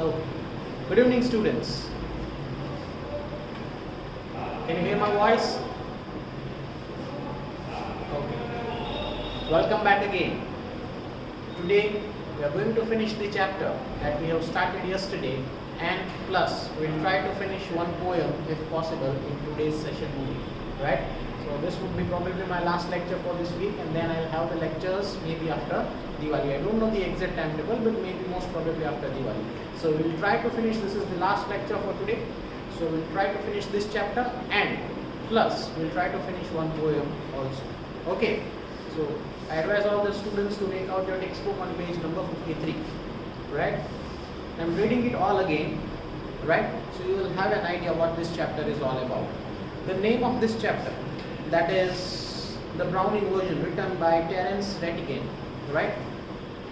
Oh, good evening, students. Can you hear my voice? Okay. Welcome back again. Today we are going to finish the chapter that we have started yesterday, and plus we'll try to finish one poem if possible in today's session only. Right? So this would be probably my last lecture for this week, and then I'll have the lectures maybe after Diwali. I don't know the exact timetable, but maybe most probably after Diwali. So we'll try to finish. This is the last lecture for today. So we'll try to finish this chapter, and plus we'll try to finish one poem also. Okay. So I advise all the students to take out your textbook on page number 53. Right? I'm reading it all again. Right? So you will have an idea what this chapter is all about. The name of this chapter, that is the Browning version written by Terence Rattigan, right?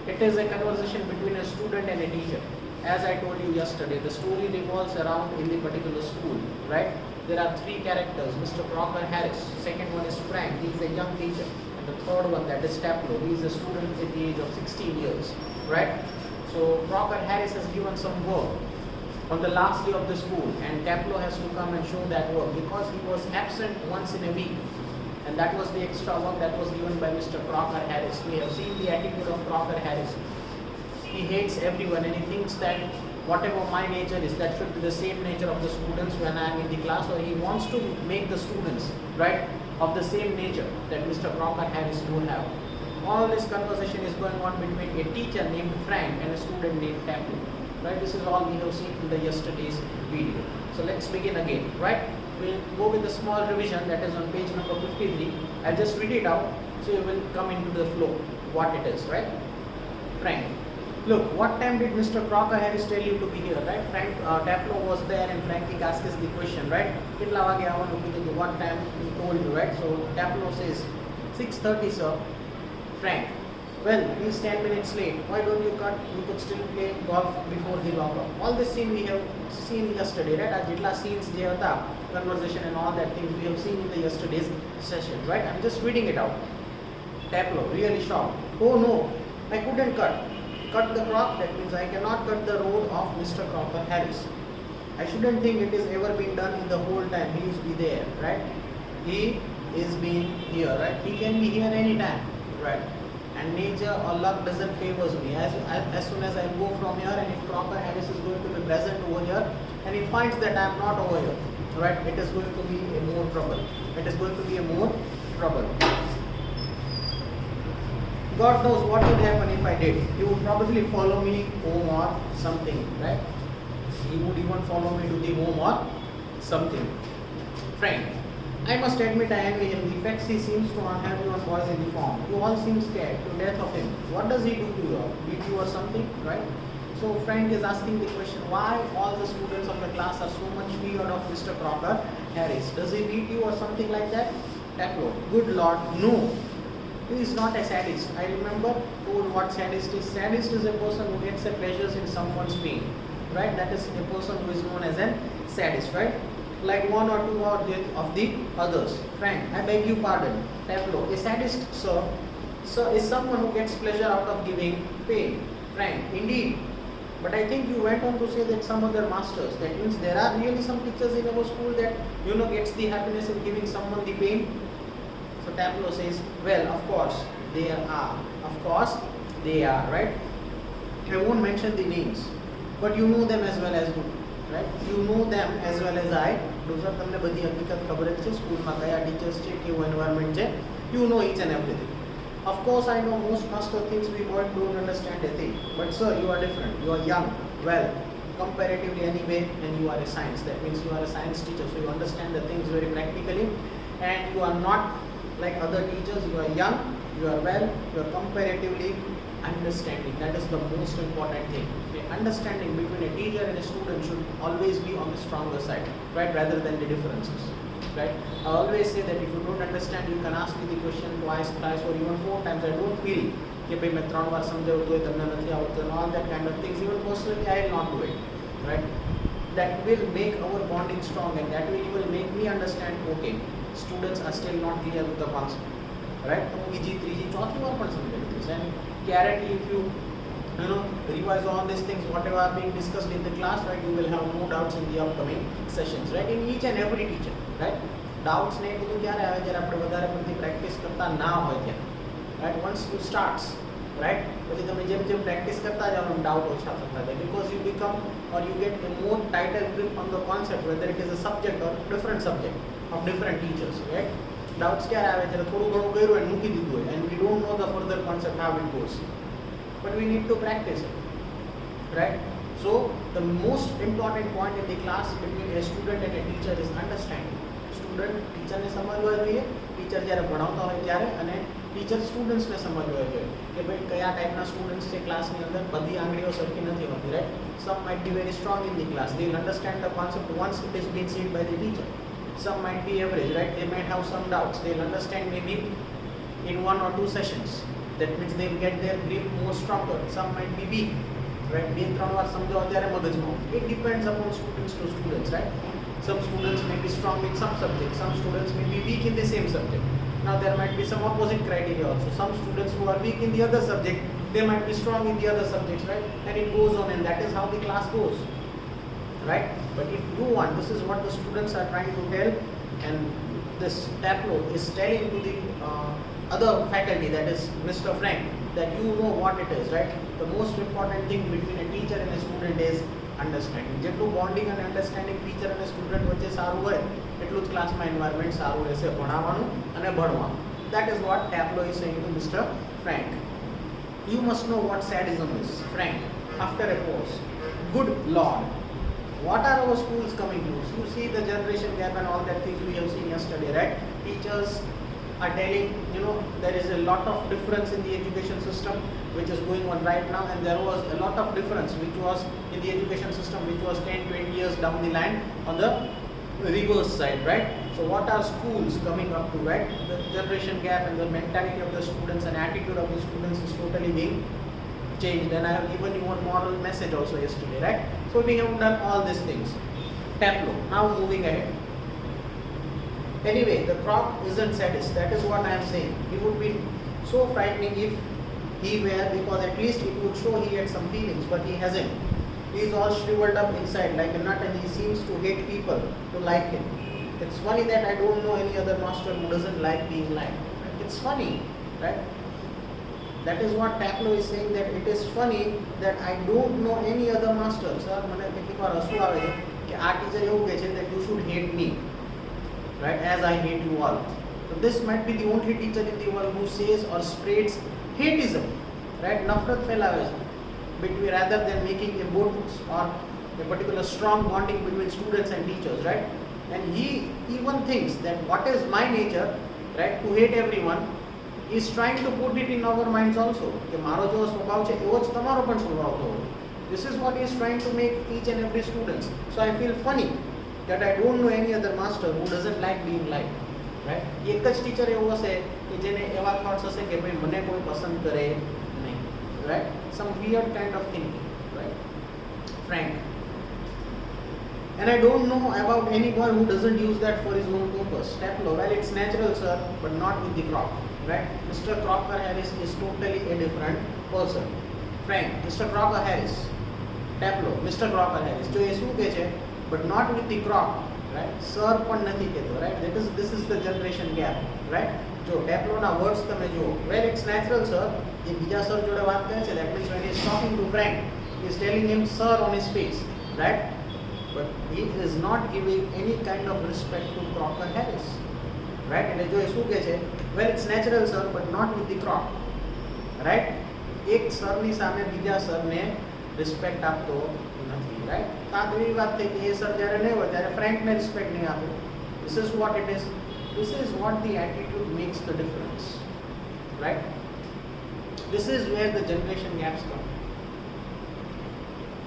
It is a conversation between a student and a teacher. As I told you yesterday, the story revolves around in the particular school, right? There are three characters, Mr. Crocker Harris, second one is Frank, he is a young teacher, and the third one, that is Taplow, he is a student at the age of 16 years, right? So Crocker Harris has given some work on the last day of the school, and Taplow has to come and show that work because he was absent once in a week, and that was the extra work that was given by Mr. Crocker Harris. We have seen the attitude of Crocker Harris. He hates everyone and he thinks that whatever my nature is, that should be the same nature of the students when I am in the class, or he wants to make the students, right, of the same nature that Mr. Crocker Harris do have. All this conversation is going on between a teacher named Frank and a student named Taplow. Right, this is all we have seen in the yesterday's video. So let's begin again, right? We'll go with a small revision that is on page number 53. I'll just read it out so you will come into the flow, what it is, right? Frank, look, what time did Mr. Crocker Harris tell you to be here, right? Frank, Taplow was there and Frank asked us the question, right? What time he told you, right? So Taplow says, 6:30, sir. Frank, well, he's 10 minutes late. Why don't you cut? You could still play golf before the lock-up. All this scene we have seen yesterday, right? Our jitla scenes, conversation and all that things we have seen in the yesterday's session, right? I'm just reading it out. Taplow, really shocked. Oh no, I couldn't cut. Cut the crop, that means I cannot cut the road of Mr. Crocker Harris. I shouldn't think it is ever been done in the whole time he used to be there, right? He is being here, right? He can be here anytime, right? And nature or luck doesn't favors me. As soon as I go from here, and if Crocker Harris is going to be present over here, and he finds that I am not over here, right, it is going to be a more trouble. It is going to be a more trouble. God knows what would happen if I did. He would probably follow me home or something, right? He would even follow me to the home or something. Frank, I must admit I envy him. The fact he seems to not have your boys in the form. You all seem scared to death of him. What does he do to you? Beat you or something, right? So Frank is asking the question, why all the students of the class are so much feared of Mr. Crocker Harris? Does he beat you or something like that? Taplow, good Lord, no. He is not a sadist. I remember told what sadist is. Sadist is a person who gets a pleasure in someone's pain, right? That is a person who is known as a sadist, right? Like one or two of the others. Frank, I beg you pardon. Taplow, a sadist, sir, is someone who gets pleasure out of giving pain. Frank, indeed. But I think you went on to say that some other masters. That means there are really some teachers in our school that gets the happiness in giving someone the pain. So Taplow says, well, of course there are. Of course they are, right? I won't mention the names, but you know them as well as good. Right? You know them as well as I do. Sir, તમને બધી હકીકત ખબર જ છે સ્કૂલમાં કયા teachers છે કેવું એન્વાયરમેન્ટ છે. You know each and everything. Of course I know most master thinks we don't understand a thing, but sir, you are different. You are young, well, comparatively anyway, and you are a science. That means you are a science teacher, so you understand the things very practically, and you are not like other teachers. You are young, you are well, you are comparatively understanding. That is the most important thing. The understanding between a teacher and a student should always be on the stronger side, right, rather than the differences, right? I always say that if you don't understand, you can ask me the question twice, thrice, or even 4 times. I don't feel કે ભાઈ મેં 3 વાર સમજાવ્યું તોય તમને નથી આવડતું, and all that kind of things. Even personally I will not do it, right? That will make our bonding strong, and that will make me understand, okay, students are still not clear with the concept, right? તો બીજી ત્રીજી ચોથી વાર પણ સમજાવી દઈશ. And clarity, if you revise all these things, whatever are being discussed in the class, right? You will have no doubts in the upcoming sessions, right? In each and every teacher, right? Doubts ને બધું ક્યારે આવે જ્યારે આપણે વધારે પડતી practice કરતા ના હોય ત્યાં, right? Once you starts, right? પછી તમે જેમ જેમ પ્રેક્ટિસ કરતા જાઓ એમ ડાઉટ ઓછા થતા જાય, because you become or you get a more tighter grip on the concept, whether it is a subject or different subject of different teachers, right? Doubts ક્યારે આવે જ્યારે થોડું ઘણું કર્યું હોય મૂકી દીધું હોય, and we don't know the further concept how it goes, but we need to practice it, right? So the most important point in the class between a student and a teacher is understanding. Student teacher ને સમજવા જોઈએ, teacher જ્યારે ભણાવતા હોય ત્યારે, અને teacher સ્ટુડન્ટ્સને સમજવા જોઈએ કે ભાઈ કયા ટાઈપના સ્ટુડન્ટ્સ છે ક્લાસની અંદર. બધી આંગળીઓ સરખી નથી હોતી, right? Some might be very strong in the class, they'll understand the concept once it is being said by the teacher. Some might be average, right? They might have some doubts, they'll understand maybe in 1 or 2 sessions. That means they'll get their grip more stronger. Some might be weak, right? 2-3 વાર સમજો ત્યારે મગજમાં. It depends upon students to students, right? Some students may be strong in some subjects, some students may be weak in the same subject. Now there might be some opposite criteria also. Some students who are weak in the other subject, they might be strong in the other subjects, right? And it goes on, and that is how the class goes, right? But if you want, this is what the students are trying to tell, and this Tableau is telling to the other faculty, that is Mr. Frank, that you know what it is, right? The most important thing between a teacher and a student is understanding. જેટલું bonding અને understanding teacher અને student વચ્ચે સારું હોય એટલું જ ક્લાસમાં environment સારું રહેશે ભણાવવાનું અને ભણવાનું. That is what Tableau is saying to Mr. Frank. You must know what sadism is, Frank. After a pause, good Lord, what are our schools coming to? You see the generation gap and all that things we have seen yesterday, right? Teachers are telling, there is a lot of difference in the education system which is going on right now, and there was a lot of difference which was in the education system which was 10-20 years down the line on the reverse side, right? So what are schools coming up to, right? The generation gap and the mentality of the students and attitude of the students is totally being changed, and I have given you one moral message also yesterday, right? So we have done all these things. Tableau. Now moving ahead. Anyway, the Croc isn't sadist. That is what I am saying. He would be so frightening if he were, because at least it would show he had some feelings, but he hasn't. He is all shriveled up inside like a nut, and he seems to hate people who like him. It's funny that I don't know any other master who doesn't like being liked. It's funny, right? That is what Tableau is saying, that it is funny that I don't know any other master. Sir, મને કેટલીક વાર હસવું આવે છે કે આ teacher એવું કહે છે that you should hate me, right, as I hate you all. So this might be the only teacher in the world who says or spreads hateism, right? Nafrat ફેલાવે છે between, rather than making a bond or a particular strong bonding between students and teachers, right? And he even thinks that what is my nature, right, to hate everyone, is trying to put it in our minds also. કે મારો જેવો સ્વભાવ છે એવો જ તમારો પણ સ્વભાવ થવો. This is what he is trying to make each and every student. So I feel funny that I don't know any other master who doesn't like being liked, right? એક જ ટીચર એવું હશે કે જેને એવા થોટ્સ હશે કે ભાઈ મને કોઈ પસંદ કરે નહીં, right? Some weird kind of thinking, right? Frank. And I don't know about any boy who doesn't use that for his own purpose. Tableau, well, it's natural, sir, but not with the Croc, right? Mr. Crocker Harris is totally a different person. Frank, Mr. Crocker Harris. Tableau, Mr. Crocker Harris. જો એ શું કહે છે, but not with the Croc, right? Sir પણ નથી કહેતો, right? This is the generation gap, right? જો ટેપ્લોના words તમે જુઓ, well, it's natural, sir. એ બીજા સર જોડે વાત કરે છે, that means when he is talking to Frank, he is telling him sir on his face, right? But he is not giving any kind of respect to Crocker Harris, right? એટલે જો એ શું કહે છે, well, it's natural, sir, but not with the Croc, right? એક સરની સામે બીજા સરને respect આપતો નથી, right? તો આ તો એવી વાત થઈ કે એ સર જ્યારે નહીં હોય ત્યારે ફ્રેન્કને રિસ્પેક્ટ નહીં આપે. This is what it is. This is what the attitude makes the difference, right? This is where the generation gaps come,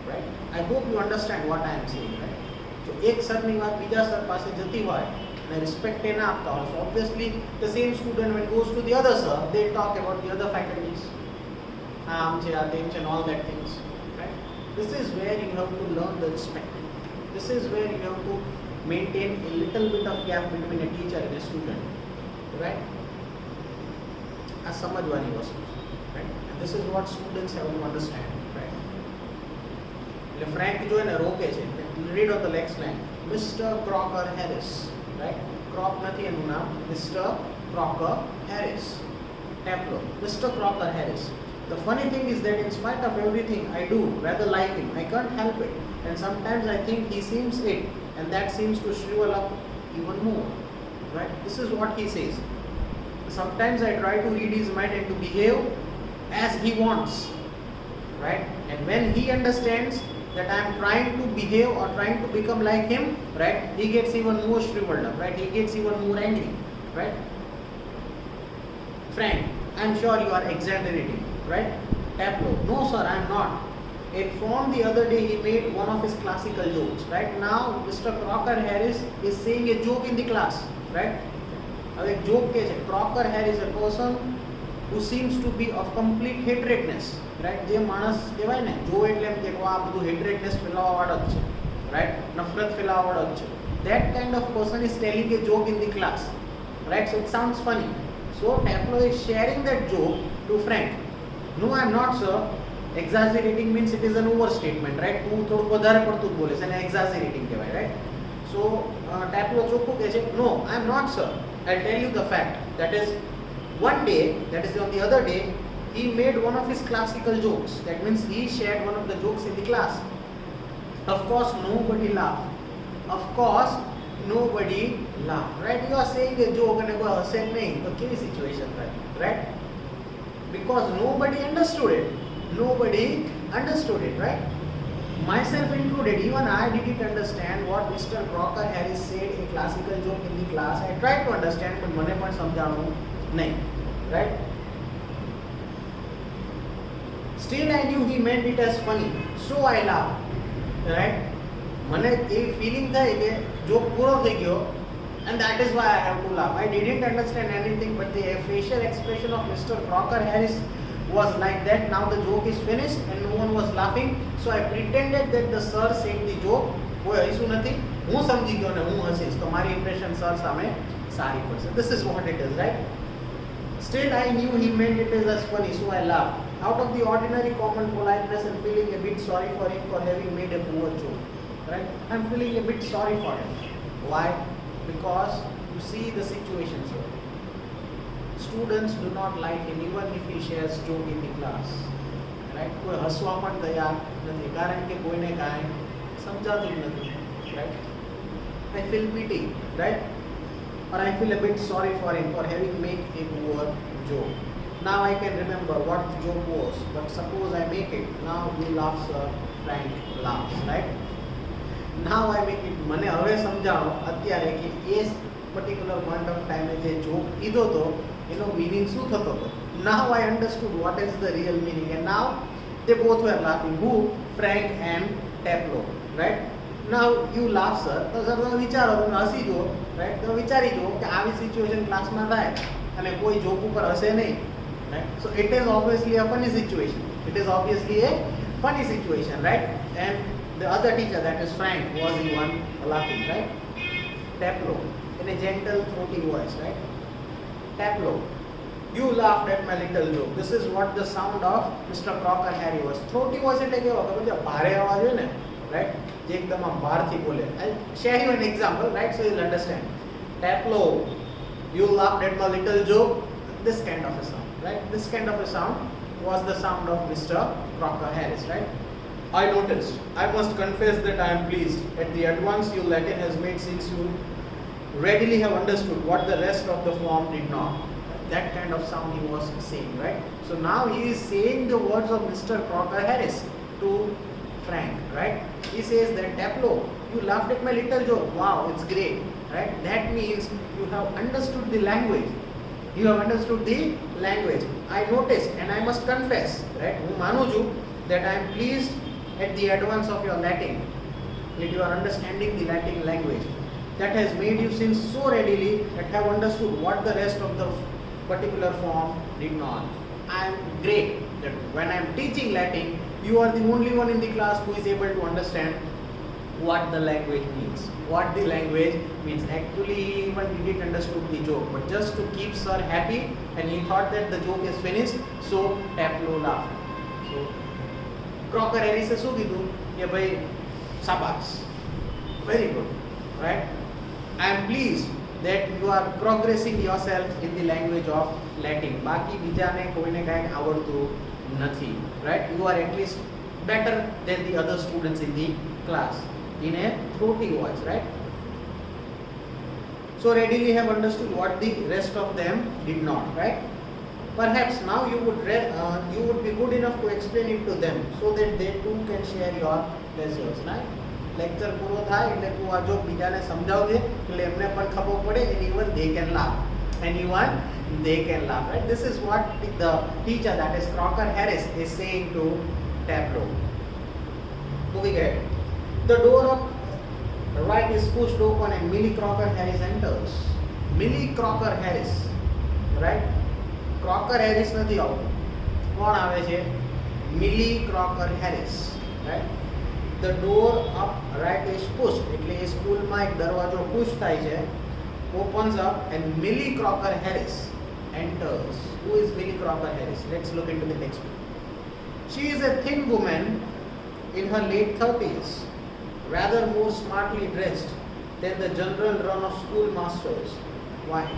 right? I hope you understand what I am saying, right? So એક સરની વાત બીજા sir પાસે જતી હોય અને respect એ ના આપતા હોય, so obviously the same student when goes to the other sir, they talk about the other faculties, આમ છે આ તેમ છે and all that things, right? This is where you have to learn the respect. This is where you have to maintain a little bit of gap between a teacher and a student, right? આ સમજવાની વસ્તુ, right? And this is what students have to understand. એટલે Frank જો એને રોકે છે. Read on the next line. Mister Crocker Harris, right? Crock નથી એનું નામ, Mister Crocker Harris. Taplow, Mister Crocker Harris. The funny thing is that in spite of everything I do rather like him, I can't help it. And sometimes I think he seems it, and that seems to shrivel up even more. Right? This is what he says. Sometimes I try to read his mind and to behave as he wants. Right? And when he understands that I am trying to behave or trying to become like him, right, he gets even more shriveled up, right? He gets even more angry. Right? Frank, I am sure you are exaggerating. Right? Tableau, no sir, I am not. In form the other day he made one of his classical jokes. Right? Now Mr. Crocker Harris is saying a joke in the class. Right? હવે joke કે છે, croaker Harris a person who seems to be of complete hatredness. Right? જે માણસ કહેવાય ને, જો એટલે એમ કે આ બધું hatredness ફેલાવવા વાળો જ છે. Right? નફરત ફેલાવવા વાળો જ છે. That kind of person is telling a joke in the class. Right? So it sounds funny. So Tableau is sharing that joke to Frank. No, I am not, sir. Exaggerating means it is an overstatement, right? તું થોડું વધારે પડતું બોલે છે અને exaggerating કહેવાય, right? So Tableau ચોખ્ખું કહે છે, no, I am not, sir. I'll tell you the fact. That is, one day, that is on the other day, he made one of his classical jokes. That means he shared one of the jokes in the class. Of course, nobody laughed. Of course, nobody laughed. Right? You are saying a joke and કોઈ હસે નહીં, તો કેવી situation થાય, right? Because nobody understood it. Nobody understood it, right? Myself included, even I didn't understand what Mr. Crocker Harris said a classical joke in the class. I tried to understand, but મને પણ સમજાણું નહીં, right? Still I knew he meant it as funny, so I laughed, right? મને એ feeling થાય કે joke પૂરો થઈ ગયો, and that is why I have to laugh. I didn't understand anything, but the facial expression of Mr. Crocker Harris was like that. Now the joke is finished and no one was laughing, so I pretended that the sir said the joke. કોઈ હસ્યું નથી, હું સમજી ગયો ને હું હસીશ તો મારી impression sir સામે સારી પડશે. This is what it is, right? Still I knew he meant it as funny, so I laughed. Out of the ordinary common politeness and feeling a bit sorry for him for having made a poor joke. Right? I'm feeling a bit sorry for him. Why? Because you see the situation, sir. Students do not like him even if he shares joke in the class. Right? કોઈ હસવા પણ તૈયાર નથી કારણ કે કોઈને કાંઈ સમજાતું જ નથી. Right? I feel pity, right? Or I feel a bit sorry for him for having made a poor joke. Now I can remember what the joke was, but suppose I make it. Now you laugh, sir. Frank laughs, right? Now I make it. મને હવે સમજાવો અત્યારે કે એ particular point of ટાઈમે જે joke કીધો હતો એનો મીનિંગ શું થતો હતો. Now I understood what is the real meaning, and now they both were laughing. Who? Frank and Tableau, right? Now you laugh, sir. તો સર તમે વિચારો, તમે હસી જુઓ, right? તમે વિચારી જુઓ કે આવી સિચ્યુએશન ક્લાસમાં થાય અને કોઈ જોક ઉપર હસે નહીં, right? So it is obviously a funny situation. It is obviously a funny situation, right? And the other teacher, that is Frank, was the one laughing, right? Tableau, in a gentle, throaty voice, right? Tableau, you laughed at my little joke. This is what the sound of Mr. Crocker Harry was. Throaty voice એટલે કેવો ખબર છે, ભારે અવાજ હોય ને, right? જે એકદમ આમ બહારથી બોલે. I'll share you an example, right? So you'll understand. Tableau, you laughed at my little joke. This kind of a sound, right? This kind of a sound was the sound of Mr. Crocker Harris, right? I noticed. I must confess that I am pleased at the advance you Latin has made, since you readily have understood what the rest of the form did not. That kind of sound he was saying, right? So now he is saying the words of Mr. Crocker Harris to Frank, right? He says that Tableau, you laughed at my little joke. Wow, it's great, right? That means you have understood the language. You have understood the language. I noticed and I must confess, right? હું માનું છું that I am pleased at the advance of your Latin, that you are understanding the Latin language. That has made you sing so readily that have understood what the rest of the particular form did not. I am great that when I am teaching Latin, you are the only one in the class who is able to understand what the language means. What the language means. Actually, he even didn't understood the joke, but just to keep sir happy, and he thought that the joke is finished, so Tableau laughed. So Crocker હેરિસે શું કીધું કે ભાઈ શાબાશ, very good, right. I am pleased that you are progressing yourself in the language of Latin. બાકી બીજાને કોઈને કાંઈ આવડતું નથી, right? You are at least better than the other students in the class in a throaty voice, right? So readily have understood what the rest of them did not, right? Perhaps now you would be good enough to explain it to them so that they too can share your pleasures, right? Lecture પૂરો થાય એટલે તું આ જો બીજાને સમજાવજે એટલે એમને પણ ખબર પડે and even they can laugh, right? This is what the teacher, that is Crocker Harris, is saying to Tableau. Moving ahead, the door of right is pushed open and Millie Crocker Harris enters. Millie Crocker Harris, right? Crocker Harris નથી આવતું, કોણ આવે છે? Millie Crocker Harris, right? The door up right is pushed, એટલે એ સ્કૂલમાં એક દરવાજો push થાય છે, opens up and Millie Crocker Harris enters. Who is Millie Crocker Harris? Let's look into the text. She is a thin woman in her late 30s, rather more smartly dressed than the general run of schoolmaster's wife,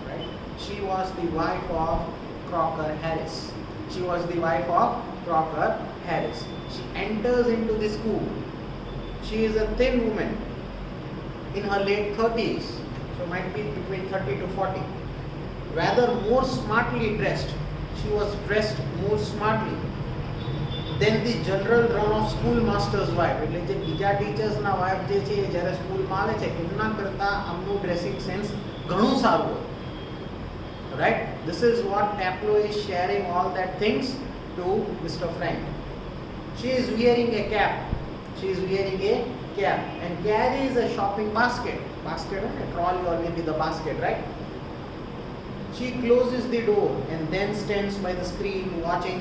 right? She was the wife of Crocker Harris. She was the wife of Crocker Harris. She enters into the school. She is a thin woman in her late 30s, so might be between 30 to 40. Rather more smartly dressed. She was dressed more smartly than the general run of schoolmaster's wife. એટલે જે બીજા ટીચર્સના wife જે છે જ્યારે સ્કૂલમાં આવે છે એમના કરતાં આમનું ડ્રેસિંગ સેન્સ ઘણું સારું હોય, right? This is what Tableau is sharing all that things to Mr. Frank. She is wearing a cap. And carries a shopping basket, a trolley or maybe the basket, right? She closes the door and then stands by the screen watching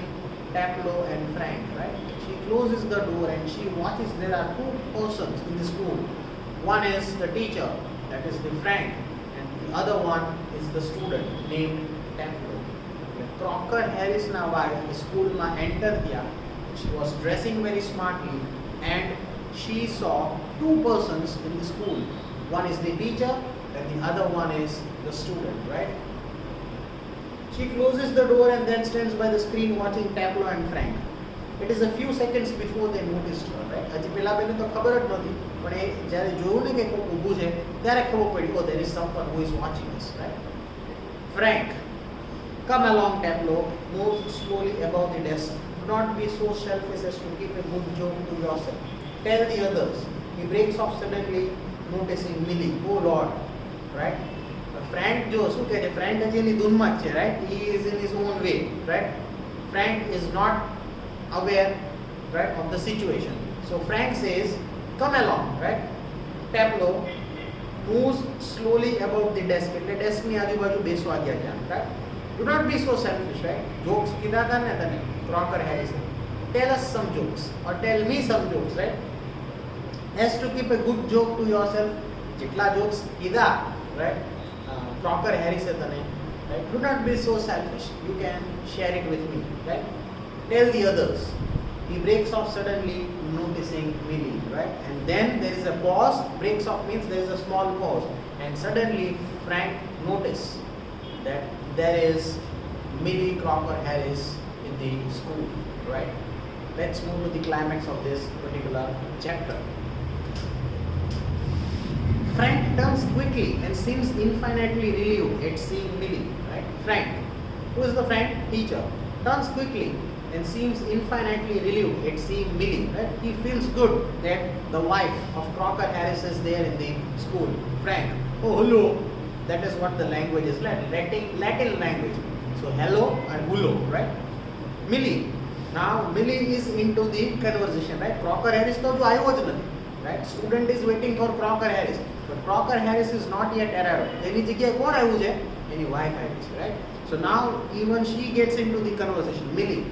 Tableau and Frank, right? She closes the door and she watches. There are two persons in the school. One is the teacher, that is the Frank, and the other one is the student named Tableau. Crocker Harris na wife school ma enter diya. She was dressing very smartly and she saw two persons in the school. One is the teacher and the other one is the student, right? She closes the door and then stands by the screen watching Tableau and Frank. It is a few seconds before they noticed her, right? હજી પેલા બેને તો ખબર જ નહોતી, પણ એ જ્યારે જોયું ને કે કોઈ ઊભું છે ત્યારે ખબર પડી, oh, there is someone who is watching us, right? Frank, come along, Tableau, move slowly above the desk. Do not be so selfish as to keep a good joke to yourself. Tell the others. He breaks off suddenly, noticing Millie. Oh Lord, right? Frank jo શું કહે છે, Frank હજી એની ધૂનમાં જ છે, right? He is in his own way, right? Frank is not aware, right, of the situation. So Frank says, come along, right? Tableau moves slowly above the desk. એટલે ડેસ્કની આજુબાજુ બેસવા ગયા છે, right? Do not be so selfish, right? Jokes કીધા હતા ને તને Crocker Harris. Tell us some jokes or tell me some jokes, right? As to keep a good joke to yourself. જેટલા jokes કીધા, right? Crocker Harris તને, right? Do not be so selfish. You can share it with me, right? Tell the others. He breaks off suddenly, noticing Millie, right? And then there is a pause. Breaks off means there is a small pause. And suddenly Frank notices that there is Millie Crocker Harris in the school, right? Let's move to the climax of this particular chapter. Frank turns quickly and seems infinitely relieved at seeing Millie, right? Frank, who is the Frank? Teacher. Turns quickly and seems infinitely relieved at seeing Millie, right? He feels good that the wife of Crocker Harris is there in the school. Frank, oh hello. That is what the language is, Latin language. So hello and hello, right? Millie. Now Millie is into the conversation, right? Crocker Harris તો જો આવ્યો જ નથી, right? Student is waiting for Crocker Harris, but Crocker Harris is not yet arrived. એની જગ્યાએ કોણ આવ્યું છે? એની wife આવી છે, right? So now even she gets into the conversation. Millie,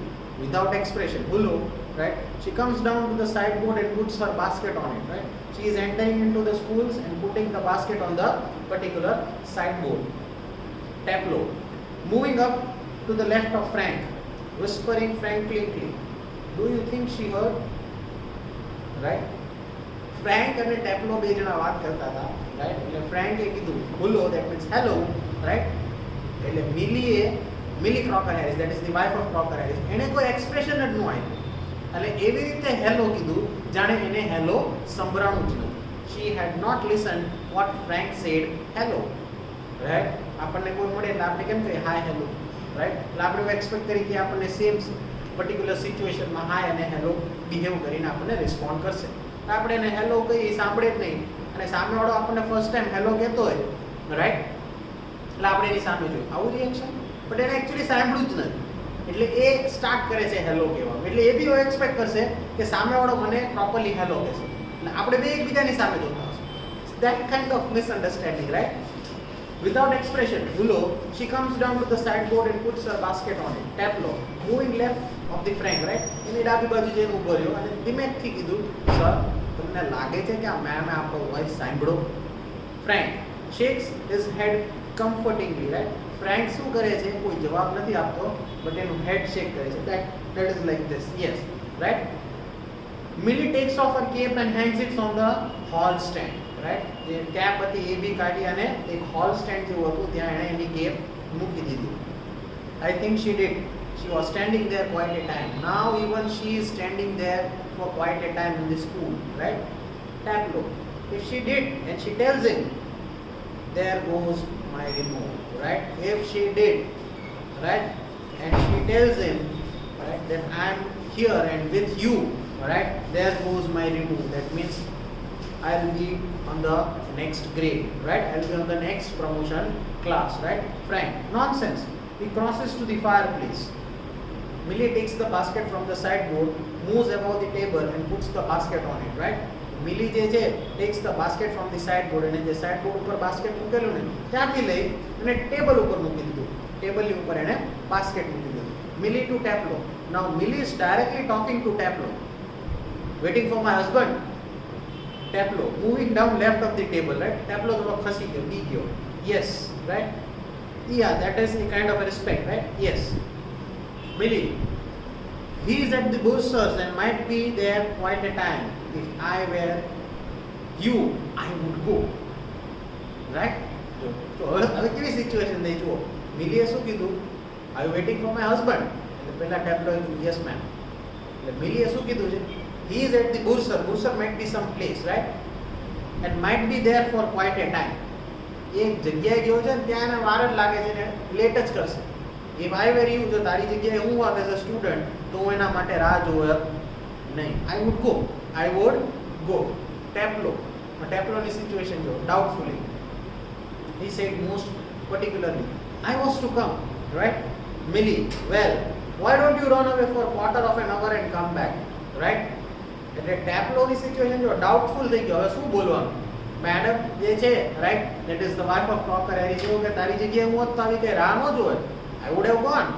without expression, hello, right? She comes down to the sideboard and puts her basket on it, right? She is entering into the schools and putting the basket on the particular sideboard. Tableau, moving up to the left of Frank, whispering frankly, Do you think she heard? Right? Frank અને ટેપ્લો બે જણા વાત કરતા હતા, right? એટલે ફ્રેન્કે કીધું hello, that means hello, right? એટલે મિલી croaker Harris, that is the wife of Crocker Harris, એને કોઈ એક્સપ્રેશન જ ન આપ્યું. એટલે એવી રીતે હેલો કીધું જાણે એને હેલો સંભળાણું જ નથી. She had not listened what Frank said hello, right? આપણને કોઈ મળે એટલે આપણે કેમ કહીએ હાય હેલો, રાઈટ? એટલે આપણે એક્સપેક્ટ કરી કે આપણને સેમ પર્ટિક્યુલર સિચ્યુએશનમાં હાય અને હેલો બિહેવ કરીને આપણને રિસ્પોન્ડ કરશે. આપણે એને હેલો કહીએ સાંભળે જ નહીં અને સામેવાળો આપણને ફર્સ્ટ ટાઈમ હેલો કહેતો હોય, રાઈટ? એટલે આપણે એની સામે જોયું આવું રિએક્શન, બટ એને એકચ્યુઅલી સાંભળ્યું જ નથી. એટલે એ સ્ટાર્ટ કરે છે હેલો કહેવાનું. એટલે એ બી એવો એક્સપેક્ટ કરશે કે સામેવાળો મને પ્રોપરલી હેલો કહેશે. એટલે આપણે બે એકબીજાની સામે જોતા હશું. That kind of misunderstanding, right? Without expression, Willow, she comes down to the sideboard and puts her basket on it. Tableau, moving left of the Frank, right? એની ડાબી બાજુ જઈને ઊભો રહ્યો અને ધીમેથી કીધું, સર તમને લાગે છે કે આ મેમે આપણો વોઇસ સાંભળ્યો? Frank shakes his head comfortingly, right? Frank શું કરે છે? કોઈ જવાબ નથી આપતો, બટ એનું હેડ શેક કરે છે. That is like this, yes, right? Millie takes off her cape and hangs it on the hall stand, right? જે કેપ હતી એ બી કાઢી અને એક હોલ સ્ટેન્ડ જેવું હતું ત્યાં એણે એની કેપ મૂકી દીધી. I think she did. She was standing there quite a time. Now even she is standing there for quite a time in the school, right? Tableau. If she did and she tells him, there goes my remote, right? If she did, right, and she tells him, right, that I'm here and with you, right, there goes my remote. That means I'll be on the next grade, right? I'll be on the next promotion class, right? Frank, nonsense. He crosses to the fireplace. Millie takes the basket from the sideboard, moves above the table and puts the basket on it, right? Millie જે છે takes the basket from the sideboard અને જે sideboard ઉપર basket મૂકેલું ને ત્યાંથી લઈ અને ટેબલ ઉપર મૂકી દીધું. ટેબલની ઉપર એને basket મૂકી દીધું. Millie to Tableau. Now Millie is directly talking to Tableau. Waiting for my husband. Tableau moving down left of the table, right? Tableau થોડો ખસી ગયો, બી ગયો. Yes, right? Yeah, that is a kind of a respect, right? Yes. Millie, he is at the Bursars and might be there quite a time. If I were you, I would go, right? તો હવે કેવી situation થઈ જુઓ. મિલીએ શું કીધું? Are you waiting for my husband? એટલે પહેલા ટેબ્લોએ કીધું યસ મેમ. એટલે મિલીએ શું કીધું છે? He is at the Bursar. Bursar might be some place, right? And might be there for quite a time. એક જગ્યાએ ગયો છે ને ત્યાં એને વાર જ લાગે છે ને લેટ જ કરશે. If I were you, જો તારી જગ્યાએ હું હોત એઝ અ સ્ટુડન્ટ તો હું એના માટે રાહ જોવે નહીં. I would go. I would go. Tableau. ટેબ્લોની સિચ્યુએશન જો doubtfully. He said most particularly, I was to come, right? Millie, well, why don't you run away for quarter of an hour and come back, right? એટલે ટેબ્લોની situation જો doubtful થઈ ગયો. હવે શું બોલવાનું? Madam જે છે, right, that is the wife of Crocker Harris, એવું કે તારી જગ્યાએ હું હોત તો આવી કંઈ રાહ ન જોવે. I would have gone,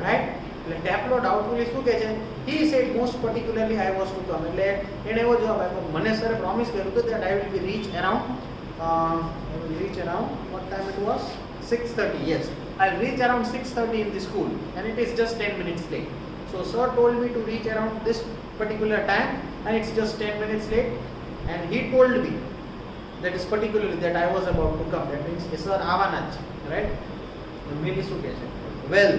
right? એટલે ટેબ્લો ડાઉટફુલી શું કહે છે? He said most particularly I was to come. એટલે એને એવો જવાબ આપ્યો, મને સરે પ્રોમિસ કર્યું હતું that I will be reach around what time it was? 6:30. Yes, I'll reach around 6:30 in the school and it is just 10 minutes late. So sir told me to reach around this particular time and it's just 10 minutes late, and he told me that is particularly that I was about to come. That means sir આવવાના જ, right? Millie શું કહે છે? Well,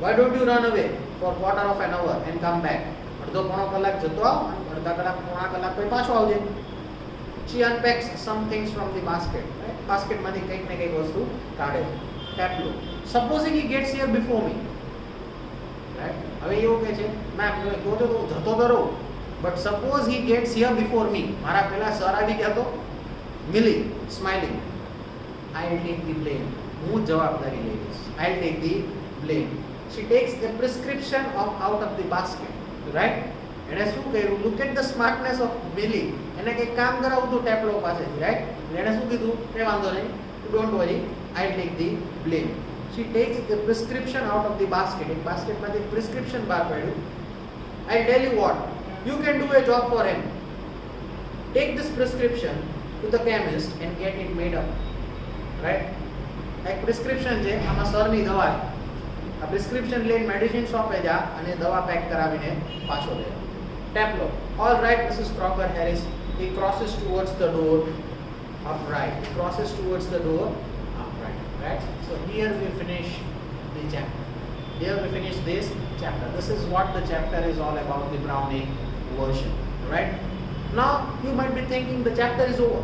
why don't you run away for quarter of an hour and come back? અડધો પોણો કલાક જતો આવ અને અડધા કલાક પોણા કલાક પછી પાછો આવજે. She unpacks some things from the basket, right? બાસ્કેટમાંથી કંઈક ને કંઈક વસ્તુ કાઢે. Tableau. Supposing he gets here before me, right? હવે એવું કહે છે, મેમ તમે કહો છો તો હું જતો તો રહું, but suppose he gets here before me, મારા પહેલા સર આવી ગયા તો? Millie, smiling, I'll take the blame. હું જવાબદારી લઈશ. I'll take the blame. She takes the prescription out of the basket, right? એને શું કર્યું? Look at the smartness of Millie. એને કંઈક કામ કરાવવું હતું ટેબ્લો પાસેથી, રાઈટ? એને શું કીધું? કંઈ વાંધો નહીં, don't worry, I'll take the blame. She takes the prescription out of the basket. એક બાસ્કેટમાંથી પ્રિસ્ક્રિપ્શન બહાર પાડ્યું. I'll tell you what, you can do a job for him. Take this prescription to the chemist and get it made up, right? એક prescription છે, આમાં સરની દવા છે, આ prescription લઈને મેડિસિન શોપે જા અને દવા પેક કરાવીને પાછો લે. Tap law. All right, Mrs. Crocker Harris. He crosses towards the door upright. He crosses towards the door upright. Right? So here we finish the chapter. Here we finish this chapter. This is what the chapter is all about, the Browning version. Right? Now you might be thinking the chapter is over.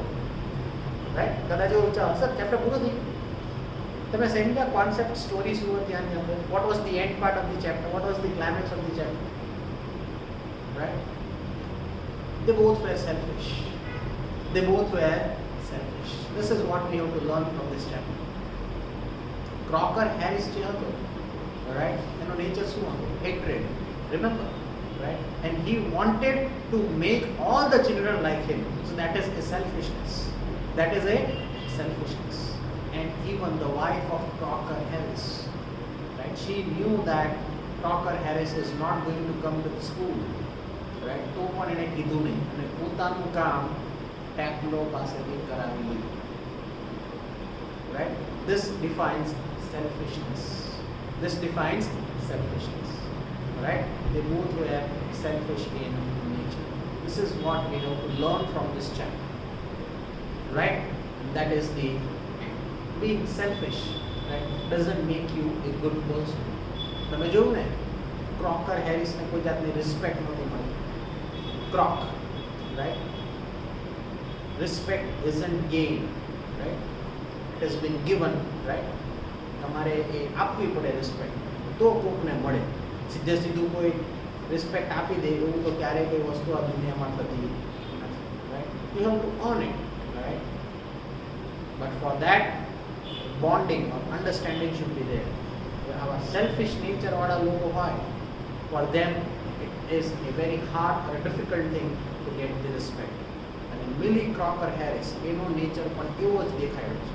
Right? કદાચ એવું વિચારો sir chapter પૂરું થયું. તમે સમજ્યા concept story શું હતી આની અંદર? What was the end part of the chapter? What was the climax of the chapter? Right? They both were selfish. They both were selfish. This is what we have to learn from this chapter. Crocker Harris જે હતો, right? એનો nature શું હતો? Hatred. Remember? Right? And he wanted to make all the children like him. So that is a selfishness. That is a selfishness. And even the wife of Crocker Harris, right? She knew that Crocker Harris is not going to come to the school. Right? તો પણ એને કીધું નહીં અને પોતાનું કામ ટેકલો પાસેથી કરાવી લીધું. Right? This defines selfishness. This defines selfishness. Right? They both were selfish in nature. This is what we have to learn from this chapter. Right? And that is the being selfish, right, doesn't make you a good person. તમે જોયું ને croaker હેરિસને કોઈ જાતની respect નહોતી મળી. Croc, right? Respect isn't gained, right? It has been given, right? તમારે એ આપવી પડે રિસ્પેક્ટ તો કોકને મળે. સીધે સીધું કોઈ રિસ્પેક્ટ આપી દે એવું તો ક્યારેય કોઈ વસ્તુ આ દુનિયામાં થતી નથી, right? You have to earn it, right? But for that bonding or understanding should be there. Our selfish nature વાળા લોકો હોય, for them it is a very hard or a difficult thing to get the respect. And Millie Crocker Harris, એનો nature પણ એવો જ દેખાયો છે.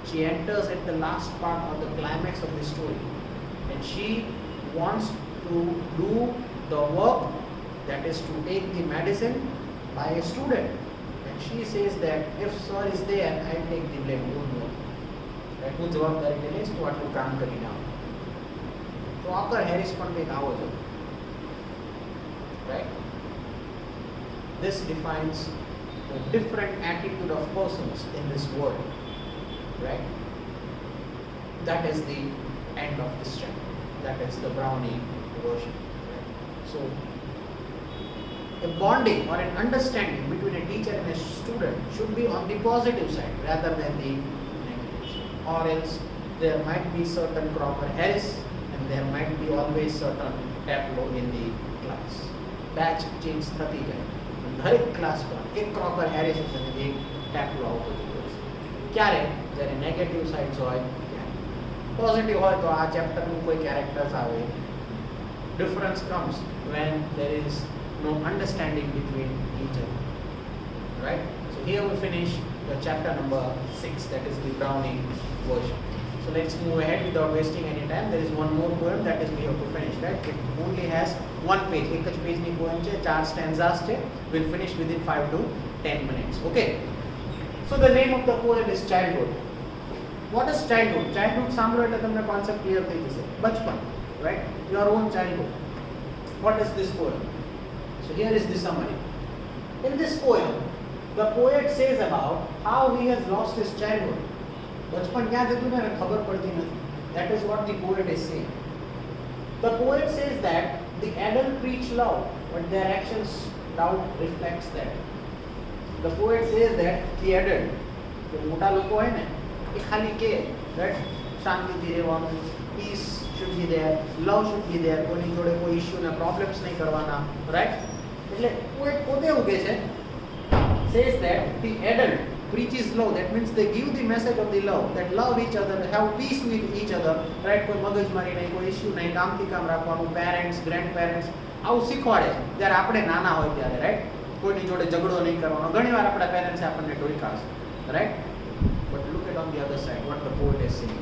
She enters at the last part of the climax of the story, and she wants to do the work, that is to take the medicine by a student. And she says that if sir is there, I'll take the blame. Don't worry. Right? હું જવાબદારી લઈશ તો આટલું કામ કરીને આવું. Crocker Harris પણ કંઈક આવો જ હતો. Right? This defines the different attitude of persons in this world. Right? That is the end of this chapter. That is the Browning version. Right? So, a bonding or an understanding between a teacher and a student should be on the positive side rather than the negative side. Or else there might be certain Crocker Harris and there might be always certain Tableau in the class. Batch change થતી જાય. દરેક class પર એક Crocker Harris હશે અને એક Tableau આવતો હોય. ક્યારે? જ્યારે નેગેટિવ સાઇડ્સ હોય ત્યારે. પોઝિટિવ હોય તો આ ચેપ્ટરનું કોઈ કેરેક્ટર્સ આવે. Difference comes when there is no understanding between each other. Right? So here we finish the chapter number 6, that is the Browning version. So let's move ahead without wasting any time. There is one more poem that is we have to finish, right? It only has one page. એક જ પેજની poem છે, 4 stanzas છે. We'll finish within 5 to 10 minutes. Okay? So the name of the poem is Childhood. What is childhood? Childhood સાંભળો એટલે તમને concept clear થઈ જશે. બચપન, right? Your own childhood. What is this poem? So here is the summary. In this poem, the poet says about how he has lost his childhood. બચપન ક્યાં જતું ને ખબર પડતી નથી. That is what the poet is saying. The poet says that the adult preach love, but their actions doubt reflects that. The poet says that the adult, જે મોટા લોકો હોય ને એ ખાલી કે that શાંતિથી રહેવાનું, peace should be there, love should be there, કોઈની જોડે કોઈ ઇશ્યુ ને પ્રોબ્લેમ્સ નહીં કરવાના, right? એટલે પોએટ પોતે એવું કહે છે, says that the adult preaches love. That means they give the message of the love, that love each other, have peace with each other, right? કોઈ મગજમારી નહીં, કોઈ ઇશ્યુ નહીં, કામથી કામ રાખવાનું, પેરેન્ટ્સ ગ્રેન્ડ પેરેન્ટ્સ આવું શીખવાડે છે જ્યારે આપણે નાના હોય ત્યારે, રાઈટ? કોઈની જોડે ઝઘડો નહીં કરવાનો. ઘણીવાર આપણા પેરેન્ટ્સે આપણને ટોયકાશે, right? But look at on the other side what the poet is saying.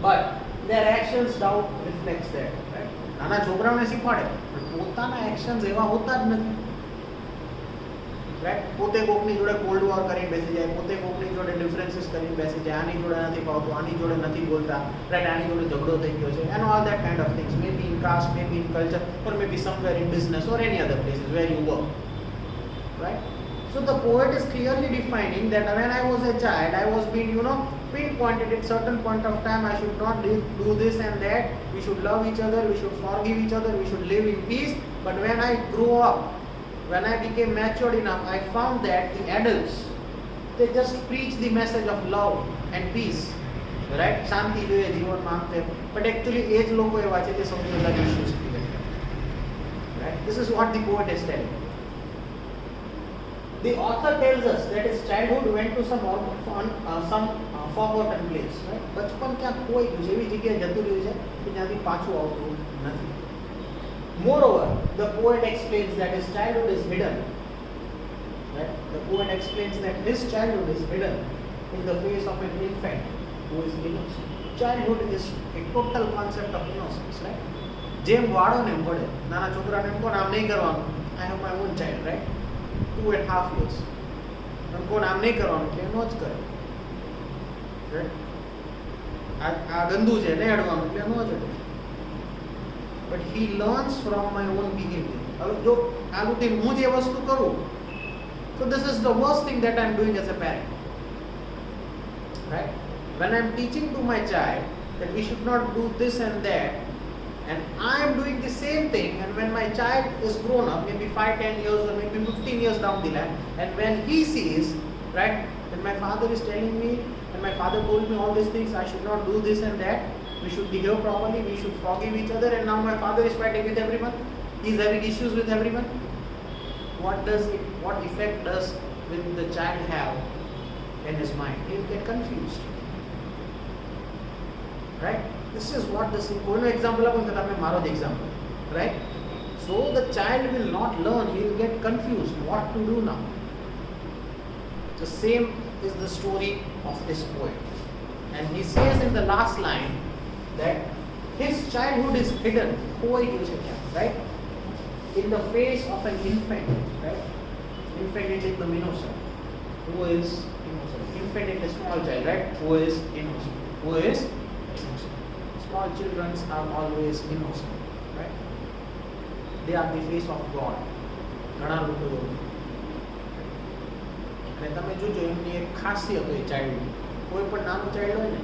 But their actions doubt reflects that, right? નાના છોકરાઓને શીખવાડે પણ પોતાના એક્શન્સ એવા હોતા જ નથી. રાઈટ? પોતે કોકની જોડે કોલ્ડ વોર કરીને બેસી જાય, પોતે કોકની જોડે ડિફરન્સીસ કરીને બેસી જાય, આની જોડે નથી ફાવતું, આની જોડે નથી બોલતા, રાઈટ? આની જોડે ઝઘડો થઈ ગયો છે, and all that kind of things, maybe in caste, maybe in culture, or maybe somewhere in business or any other places where you work, right? So the poet is clearly defining that when I was a child, I was being, pinpointed at certain point of time, I should not do this and that, we should love each other, we should forgive each other, we should live in peace. But when I grew up, when I became matured enough, I found that the adults, they just preach the message of love and peace, right? શાંતિ જોઈએ જીવનમાં આમ તેમ, but actually એ જ લોકો એવા છે જે સૌથી વધારે issues create કરે, right? This is what the poet is telling. The author tells us that his childhood went to some forgotten place, right? બચપન ક્યાંક ખોઈ ગયું છે, એવી જગ્યાએ જતું રહ્યું છે કે જ્યાંથી પાછું આવતું નથી. Moreover, the poet explains that his childhood is hidden, right? The poet explains that his childhood is hidden in the face of an infant who is innocent. Childhood is a total concept of innocence, right? જેમ વાળો ને પડે, નાના છોકરાને એમ કોણ આમ નહીં કરવાનું, I have my own child, right? 2.5 years. એમ કોણ આમ નહીં કરવાનું એટલે એનો જ કરે, right? આ ગંદુ છે નહીં અડવાનું એટલે એનો જ અડે. But he learns from my own behavior. હવે જો આ રૂટીન હું જે વસ્તુ કરું, so this is the worst thing that I am doing as a parent, right? When I am teaching to my child that we should not do this and that, and I am doing the same thing, and when my child is grown up, maybe 5-10 years or maybe 15 years down the line, and when he sees, right, that my father is telling me, and my father told me all these things, I should not do this and that, we should behave properly, we should forgive each other, and now my father is fighting with everyone, he is having issues with everyone. What effect does will the child have in his mind? He will get confused, right? This is what this કોઈનો example આપું તો તમે મારો જ example, right? So the child will not learn, he will get confused what to do now. The same is the story of this poet, and he says in the last line that his childhood is hidden, right, in the face of an infant, right? Infant is the innocent, who is innocent. Infant is a small child, right? Who is innocent? Who is innocent? Small children are always innocent, right? They are the face of God. ઘણા લોકો અને તમે જોજો એમની એક ખાસિયત હોય ચાઇલ્ડની. કોઈ પણ નાનું ચાઇલ્ડ હોય ને,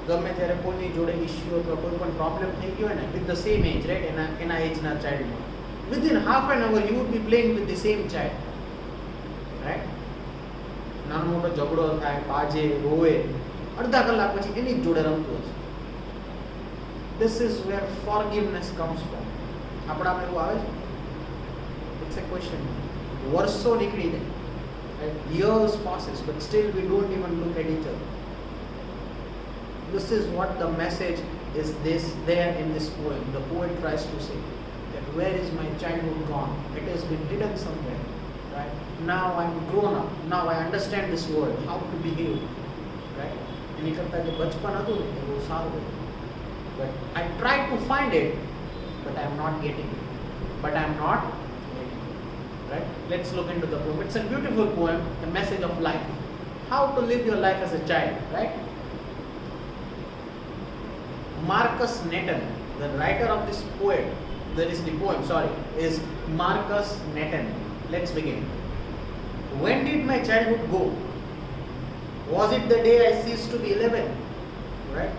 ગમે ત્યારે કોઈની જોડે ઇશ્યુ અથવા કોઈ પણ પ્રોબ્લેમ થઈ ગયો હોય ને, with the same age, right? એના એજના ચાઇલ્ડમાં within half an hour you would be playing with the same child, right? નાનો મોટો ઝઘડો થાય, બાજે, રોવે, અડધા કલાક પછી એની જ જોડે રમતું હશે. This is where forgiveness comes from. આપણામાં એવું આવે છે? It's a question. વર્ષો નીકળી જાય, right? Years passes, but still we don't even look at each other. This is what the message is there in this poem. The poet tries to say that where is my childhood gone? It has been hidden somewhere, right? Now I'm grown up. Now I understand this world, how to behave, right? એની કરતાં જે બચપન હતું ને એ બહુ સારું હતું. But I try to find it, but I'm not getting it. Right? Let's look into the poem. It's a beautiful poem, a message of life. How to live your life as a child, right? Marcus Nathan, the writer of this poem, is Marcus Nathan. Let's begin. When did my childhood go? Was it the day I ceased to be 11? Right?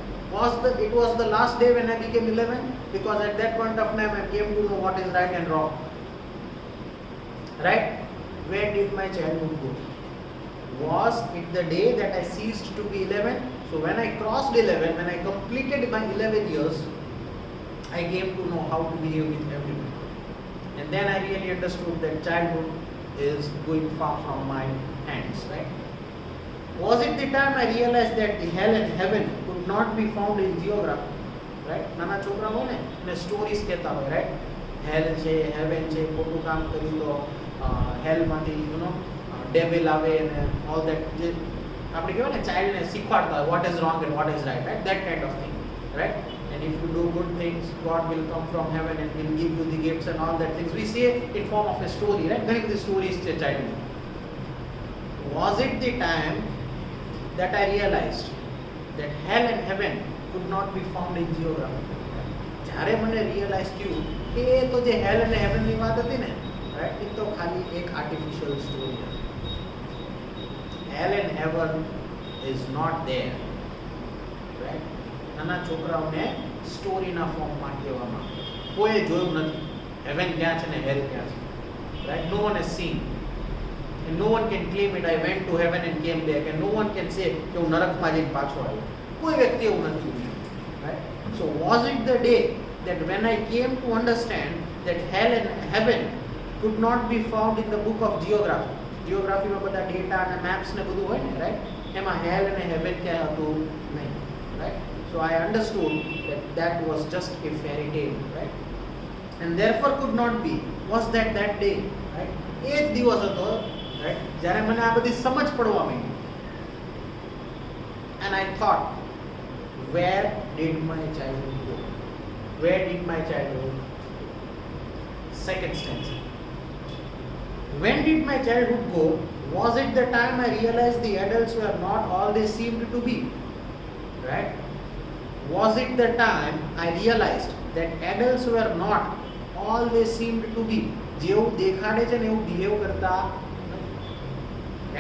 It was the last day when I became 11, because at that point of time I came to know what is right and wrong. Right? Where did my childhood go? Was it the day that I ceased to be 11? So when I crossed 11, when I completed my 11 years, I came to know how to behave with everyone. And then I really understood that childhood is going far from my hands, right? Was it the time I realized that the hell and heaven could not be found in geography, right? નાના છોકરા હોય ને stories કહેતા હોય, right? હેલ છે, heaven છે, ખોટું કામ કર્યું તો હેલમાંથી ડેવિલ આવે ને ઓલ ધેટ, જે આપણે કહેવાય ને ચાઇલ્ડને શીખવાડતા હોય what is wrong and what is right, right? That kind of thing, right? And if you do good things, God will come from heaven and will give you the gifts and all that things. We see it in form of a story, right? ઘણી બધી stories છે ચાઇલ્ડની. Was it the time that I realized that hell and heaven could not be found in geography? જ્યારે મને realise થયું કે એ તો જે હેલ અને હેવનની વાત હતી ને, રાઈટ, એ તો ખાલી એક આર્ટિફિશિયલ સ્ટોરી હતી. Hell and heaven is not there, right. નાના છોકરાઓને સ્ટોરીના ફોર્મમાં કહેવામાં આવે. કોઈએ જોયું નથી હેવન ક્યાં છે ને હેલ ક્યાં છે, right. No one has seen and no one can claim it I went to heaven and came back, and no one can say કે હું નરકમાં જઈને પાછો આવ્યો. કોઈ વ્યક્તિ એવું નથી પૂછ્યું, right? So was it the day that when I came to understand that hell and heaven could not be found in the book of geography? Geographyમાં બધા ડેટા અને મેપ્સ ને બધું હોય ને, રાઈટ. એમાં હેલ અને હેવન ક્યાં હતું નહીં, right. So I understood that that was just a fairy tale, right? And therefore could not be. Was that day, right? એ જ દિવસ હતો, right, જ્યારે મને આ બધી સમજ પડવા માંડી. And I thought, where did my childhood go? Where did my childhood? Second stanza. When did my childhood go? Was it the time I realized the adults were not all they seemed to be? Right? Was it the time I realized that adults were not all they seemed to be? જેવું દેખાડે છે ને એવું behave કરતા.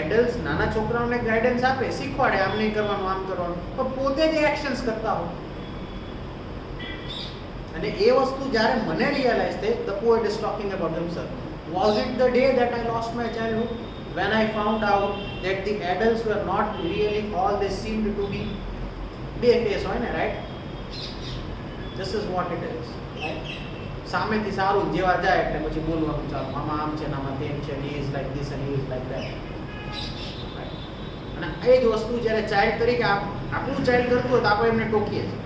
Adults નાના છોકરાઓને guidance આપે, શીખવાડે આમ નહીં કરવાનું આમ કરવાનું, પણ પોતે જ એક્શન્સ કરતા હોય. અને એ વસ્તુ જ્યારે મને રિયલાઇઝ થઈ, the poet is talking about himself. Was it the day that I lost my childhood? When I found out that the adults were not really all they seemed to be? બે face હોય ને, right. This is what it is, right? સામેથી સારું જેવા જાય એટલે પછી બોલવાનું ચાલુ, આમાં આમ છે ને આમાં તેમ છે, he is like this and he is like that. અને એ જ વસ્તુ જ્યારે ચાઇલ્ડ તરીકે આપણું ચાઇલ્ડ કરતું હોય તો આપણે એમને ટોકીએ છીએ,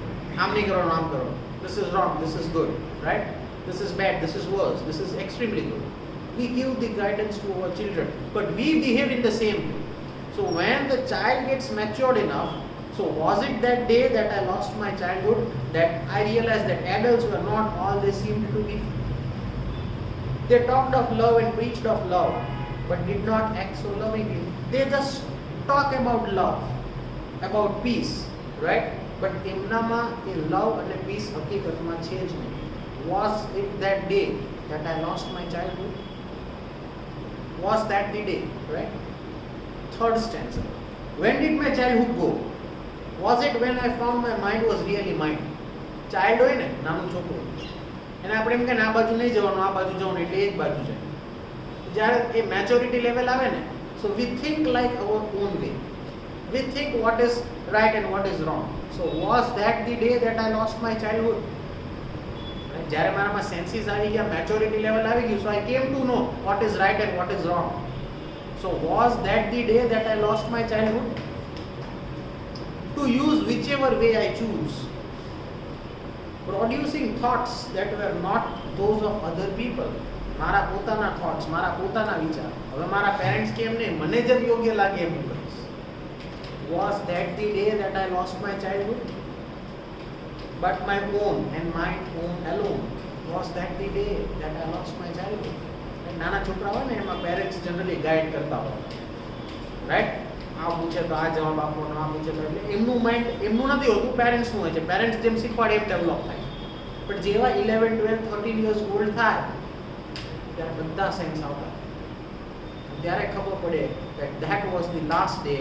આમ નહીં કરવાનું આમ કરો, this is wrong, this is good, right? This is bad, this is worse, this is extremely good. We give the guidance to our children, but we behave in the same way. So when the child gets matured enough, so was it that day that I lost my childhood, that I realized that adults were not all they seemed to be? They talked of love and preached of love, but did not act so lovingly. They just talk about love, about peace, right? But એમનામાં એ love અને peace હકીકતમાં છે જ નહીં. Was it that day that I lost my childhood? Was that the day, right? Third stanza. When did my childhood go? Was it when I found my mind was really mine? Child હોય ને, નાનું છોકરું, એને આપણે એમ કે આ બાજુ નહીં જવાનું, આ બાજુ જવાનું, એટલે એક બાજુ જાય. જ્યારે એ મેચ્યોરિટી લેવલ આવે ને, so we think like our own way. We think what is right and what is wrong. So was that the day that I lost my childhood? જ્યારે મારામાં સેન્સીસ આવી ગયા, મેચ્યોરિટી લેવલ આવી ગયું, so I came to know what is right and what is wrong. So was that the day that I lost my childhood? To use whichever way I choose, producing thoughts that were not those of other people. મારા પોતાના thoughts, મારા પોતાના વિચાર. હવે મારા parents કેમ નહીં, મને જેમ યોગ્ય લાગે એમ હું કરીશ. Was that the day that I lost my childhood? But my own and my own alone. Was that the day that I lost my childhood? નાના છોકરા હોય ને, એમાં પેરેન્ટ્સ જનરલી ગાઈડ કરતા હોય, રાઈટ. આ પૂછે તો આ જવાબ આપવાનો, આ પૂછે તો, એટલે એમનું માઇન્ડ એમનું નથી હોતું, પેરેન્ટ્સનું હોય છે. પેરેન્ટ્સ જેમ શીખવાડે એમ ડેવલપ થાય. બટ જેવા 11, 12, 13 years old થાય ત્યારે બધા સેન્સ આવતા, ત્યારે ખબર પડે that that was the last day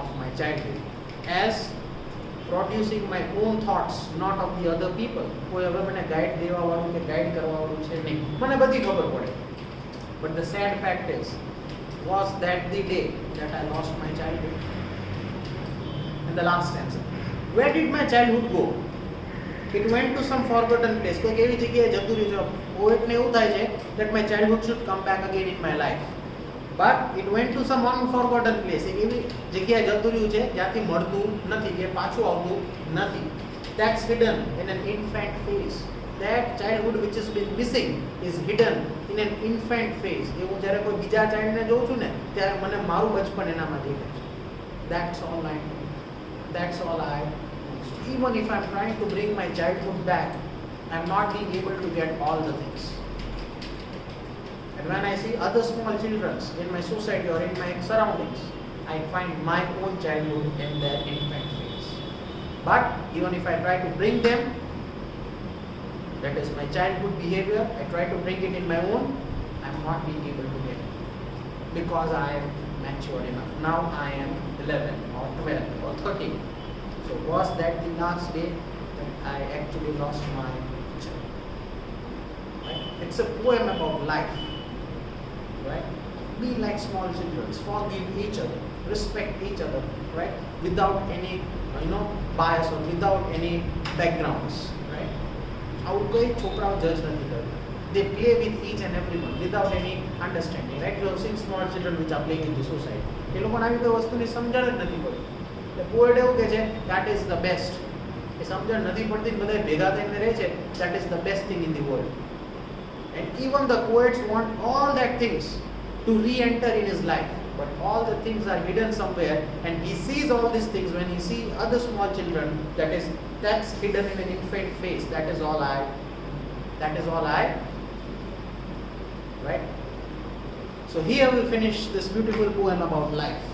of my childhood, as producing my own thoughts, not of the other people. કોઈ હવે મને ગાઈડ દેવા વાળું કે ગાઈડ કરવા વાળું છે નહીં, મને બધી ખબર પડે. But the sad fact is, was that the day that I lost my childhood? And the last answer, where did my childhood go? It went to some forgotten place. કોઈક એવી જગ્યાએ જતું રહ્યું છે. પોએટને એવું થાય છે that my childhood should come back again in my life, but it went to some unforgotten place. એક એવી જગ્યાએ જતું રહ્યું છે જ્યાંથી મળતું નથી, કે પાછું આવતું નથી. That's hidden in an infant phase. That childhood which has been missing is hidden in an infant phase. એવું જ્યારે કોઈ બીજા ચાઇલ્ડને જોઉં છું ને, ત્યારે મને મારું બચપન એનામાં દેખાય છે. That's all I know. That's all I know. So even if I'm trying to bring my childhood back, I'm not being able to get all the things. And when I see other small children in my society or in my surroundings, I find my own childhood in their infant phase. But even if I try to bring them, that is my childhood behavior, I try to bring it in my own, I am not being able to get it. Because I am matured enough. Now I am 11 or 12 or 13. So was that the last day that I actually lost my child? Right? It's a poem about life. Right? Be like small children, forgive each other, respect each other, right? Without any bias or without any backgrounds, right? આવું કોઈ છોકરાઓ જજ નથી કરતા. They play with each and everyone without any understanding, right? You have seen small children which are playing in the society. એ લોકોને આવી કોઈ વસ્તુની સમજણ જ નથી પડતી. એટલે પોએટ એવું કહે છે that is the best. એ સમજણ નથી પડતી ને બધા ભેગા થઈને રહે છે, that is the best thing in the world. And even the poets want all that things to re-enter in his life. But all the things are hidden somewhere, and he sees all these things when he sees other small children. That's hidden in an infant face. That is all I. Right? So here we finish this beautiful poem about life.